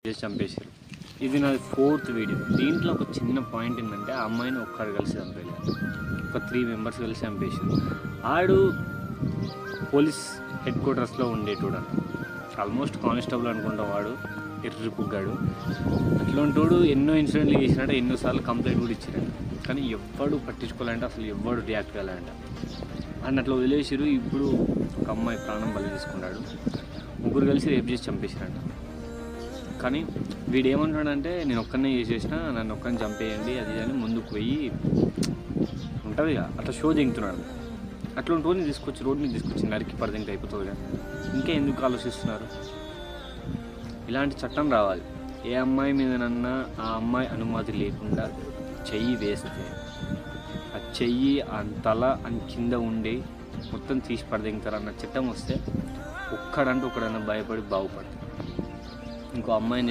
చేసి చంపేశారు. ఇది నాది 4th వీడియో. దీంట్లో ఒక చిన్న పాయింట్ ఏంటంటే ఆ అమ్మాయిని ఒక్కడు కలిసి చంపేయాలి, ఒక 3 మెంబర్స్ కలిసి చంపేశారు. ఆడు పోలీస్ హెడ్ క్వార్టర్స్లో ఉండేటోడు, ఆల్మోస్ట్ కానిస్టేబుల్ అనుకుంటా. వాడు ఎర్రి పుగ్గాడు. అట్లాంటోడు ఎన్నో ఇన్సిడెంట్లు చేసినట్టు, ఎన్నోసార్లు కంప్లైంట్ కూడా ఇచ్చినాడు. కానీ ఎవ్వడు పట్టించుకోవాలంటే, అసలు ఎవ్వడు రియాక్ట్ కావాలంట. అని అట్లా వదిలేసారు. ఇప్పుడు ఒక అమ్మాయి ప్రాణం బలి తీసుకున్నాడు. 3 కలిసి రేప్ చేసి చంపేశారంట. కానీ వీడు ఏమంటాడంటే, నేను ఒక్కనే చేసేసిన, నన్ను ఒక్కరిని చంపేయండి అది అని ముందుకు పోయి ఉంటుంది కదా, అట్లా షో దిగుతున్నాడు. అట్లాంటి రోజుని తీసుకొచ్చి రోడ్ని తీసుకొచ్చి నరికి పరదింక అయిపోతుంది కదా. ఇంకా ఎందుకు ఆలోచిస్తున్నారు? ఇలాంటి చట్టం రావాలి. ఏ అమ్మాయి మీదనన్నా ఆ అమ్మాయి అనుమతి లేకుండా చెయ్యి వేస్తే, ఆ చెయ్యి ఆ తల అని కింద ఉండి మొత్తం తీసి పడదింటారన్న చట్టం వస్తే ఒక్కడంటే ఒకడన్నా భయపడి బాగుపడతాడు. ఇంకో అమ్మాయిని